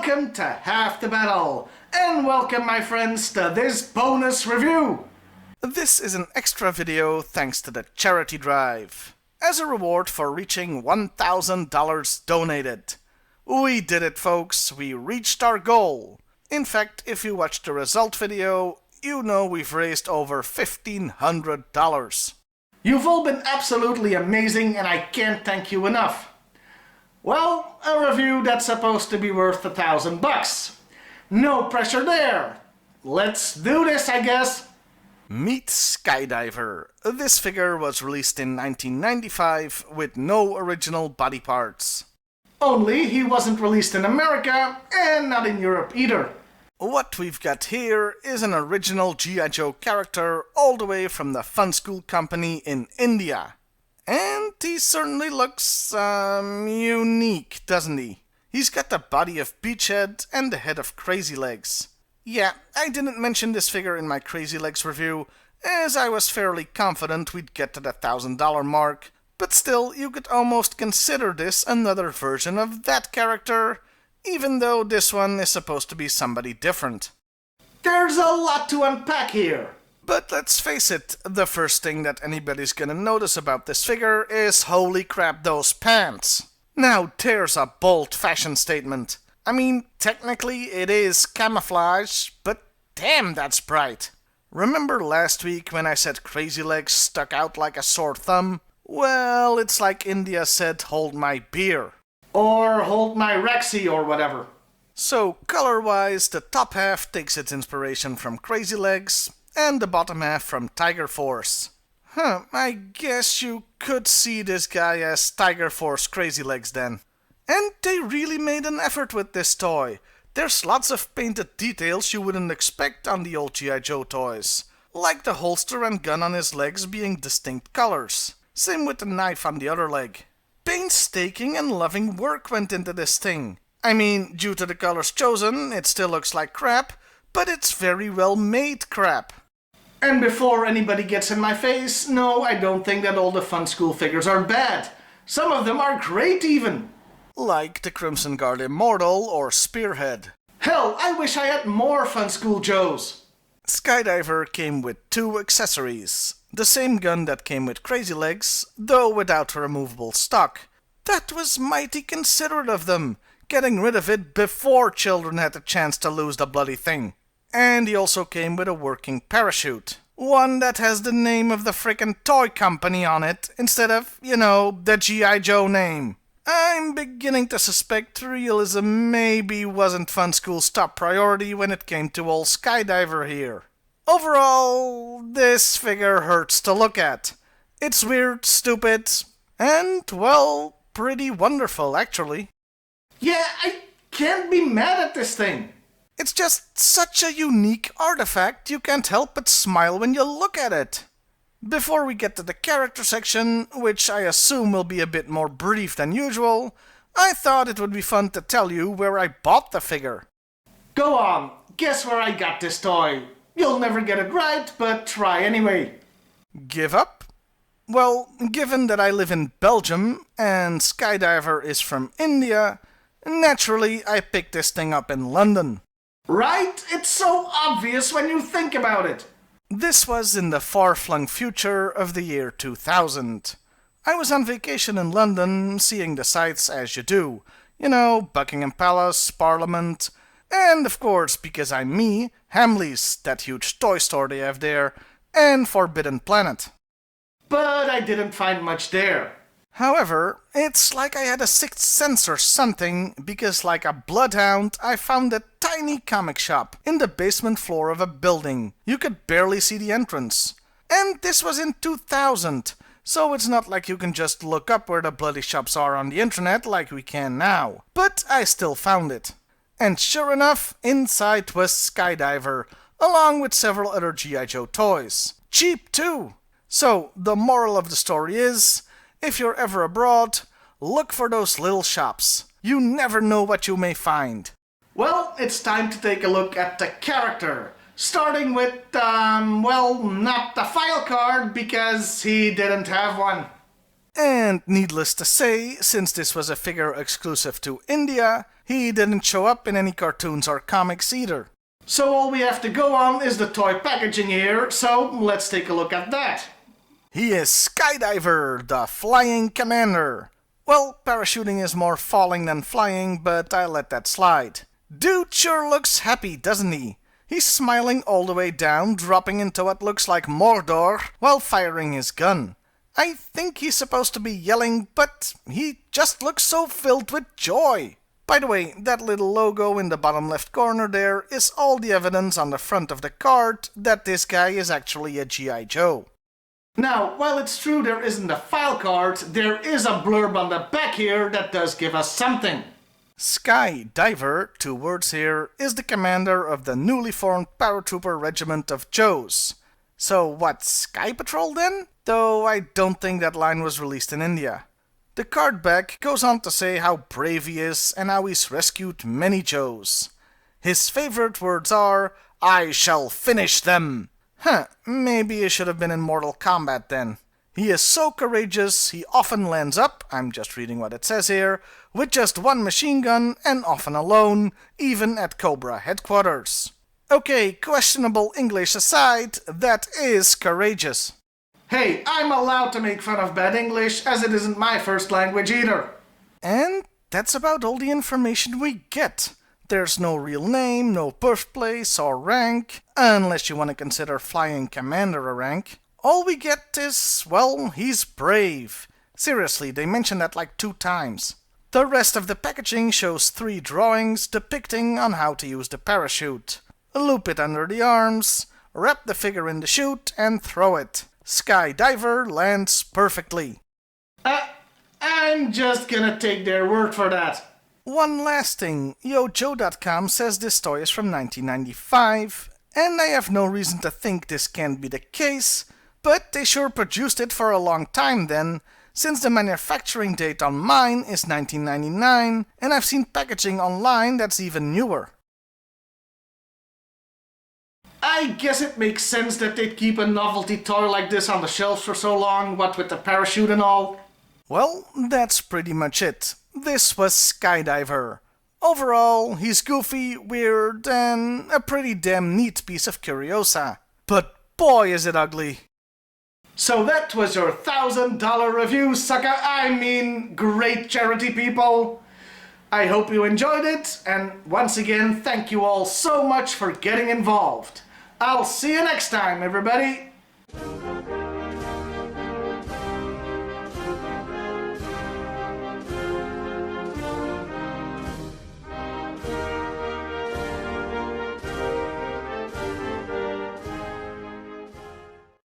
welcome to Half the Battle, and welcome my friends to this bonus review. This is an extra video thanks to the charity drive, as a reward for reaching $1,000 donated. We did it, folks, we reached our goal. In fact, if you watched the result video, you know we've raised over $1,500. You've all been absolutely amazing and I can't thank you enough. Well, a review that's supposed to be worth $1,000. No pressure there. Let's do this, I guess. Meet Skydiver. This figure was released in 1995 with no original body parts. Only he wasn't released in America and not in Europe either. What we've got here is an original G.I.Joe character all the way from the Funskool company in India. And he certainly looks, unique, doesn't he? He's got the body of Beachhead and the head of Crazy Legs. Yeah, I didn't mention this figure in my Crazy Legs review, as I was fairly confident we'd get to the $1,000 mark, but still, you could almost consider this another version of that character, even though this one is supposed to be somebody different. There's a lot to unpack here. But let's face it, the first thing that anybody's gonna notice about this figure is holy crap, those pants. Now there's a bold fashion statement. I mean, technically it is camouflage, but damn, that's bright. Remember last week when I said Crazy Legs stuck out like a sore thumb? Well, it's like India said, hold my beer. Or hold my Rexy or whatever. So, color-wise, the top half takes its inspiration from Crazy Legs, and the bottom half from Tiger Force. I guess you could see this guy as Tiger Force Crazy Legs then. And they really made an effort with this toy. There's lots of painted details you wouldn't expect on the old G.I. Joe toys. Like the holster and gun on his legs being distinct colors. Same with the knife on the other leg. Painstaking and loving work went into this thing. I mean, due to the colors chosen, it still looks like crap, but it's very well made crap. And before anybody gets in my face, no, I don't think that all the Funskool figures are bad. Some of them are great even. Like the Crimson Guard Immortal or Spearhead. Hell, I wish I had more Funskool Joes. Skydiver came with 2 accessories. The same gun that came with Crazy Legs, though without a removable stock. That was mighty considerate of them, getting rid of it before children had the chance to lose the bloody thing. And he also came with a working parachute. One that has the name of the frickin' toy company on it, instead of, the G.I. Joe name. I'm beginning to suspect realism maybe wasn't Funskool's top priority when it came to old Skydiver here. Overall, this figure hurts to look at. It's weird, stupid, and, well, pretty wonderful actually. Yeah, I can't be mad at this thing. It's just such a unique artifact, you can't help but smile when you look at it. Before we get to the character section, which I assume will be a bit more brief than usual, I thought it would be fun to tell you where I bought the figure. Go on, guess where I got this toy. You'll never get it right, but try anyway. Give up? Well, given that I live in Belgium and Skydiver is from India, naturally I picked this thing up in London. Right? It's so obvious when you think about it. This was in the far-flung future of the year 2000. I was on vacation in London, seeing the sights as you do. Buckingham Palace, Parliament, and of course, because I'm me, Hamleys, that huge toy store they have there, and Forbidden Planet. But I didn't find much there. However, it's like I had a sixth sense or something, because like a bloodhound, I found a tiny comic shop in the basement floor of a building. You could barely see the entrance. And this was in 2000, so it's not like you can just look up where the bloody shops are on the internet like we can now. But I still found it. And sure enough, inside was Skydiver, along with several other G.I. Joe toys. Cheap too! So, the moral of the story is, if you're ever abroad, look for those little shops. You never know what you may find. Well, it's time to take a look at the character. Starting with, not the file card, because he didn't have one. And needless to say, since this was a figure exclusive to India, He didn't show up in any cartoons or comics either. So all we have to go on is the toy packaging here, so let's take a look at that. He is Skydiver, the flying commander. Well, parachuting is more falling than flying, but I let that slide. Dude sure looks happy, doesn't he? He's smiling all the way down, dropping into what looks like Mordor while firing his gun. I think he's supposed to be yelling, but he just looks so filled with joy. By the way, that little logo in the bottom left corner there is all the evidence on the front of the card that this guy is actually a G.I. Joe. Now, while it's true there isn't a file card, there is a blurb on the back here that does give us something. Skydiver, 2 words here, is the commander of the newly formed paratrooper regiment of Joes. So what, Sky Patrol then? Though I don't think that line was released in India. The card back goes on to say how brave he is and how he's rescued many Joes. His favorite words are, "I shall finish them." Maybe he should have been in Mortal Kombat then. He is so courageous, he often lands up, I'm just reading what it says here, with just 1 machine gun and often alone, even at Cobra headquarters. Okay, questionable English aside, that is courageous. Hey, I'm allowed to make fun of bad English, as it isn't my first language either. And that's about all the information we get. There's no real name, no birthplace or rank, unless you want to consider flying commander a rank. All we get is, well, he's brave. Seriously, they mention that like 2 times. The rest of the packaging shows 3 drawings depicting on how to use the parachute. Loop it under the arms, wrap the figure in the chute and throw it. Skydiver lands perfectly. I'm just gonna take their word for that. One last thing, G.I.Joe.com says this toy is from 1995, and I have no reason to think this can't be the case, but they sure produced it for a long time then, since the manufacturing date on mine is 1999, and I've seen packaging online that's even newer. I guess it makes sense that they'd keep a novelty toy like this on the shelves for so long, what with the parachute and all. Well, that's pretty much it. This was Skydiver. Overall, he's goofy, weird, and a pretty damn neat piece of curiosa. But boy is it ugly. So that was your $1,000 review, sucker. I mean, great charity, people. I hope you enjoyed it, and once again, thank you all so much for getting involved. I'll see you next time, everybody.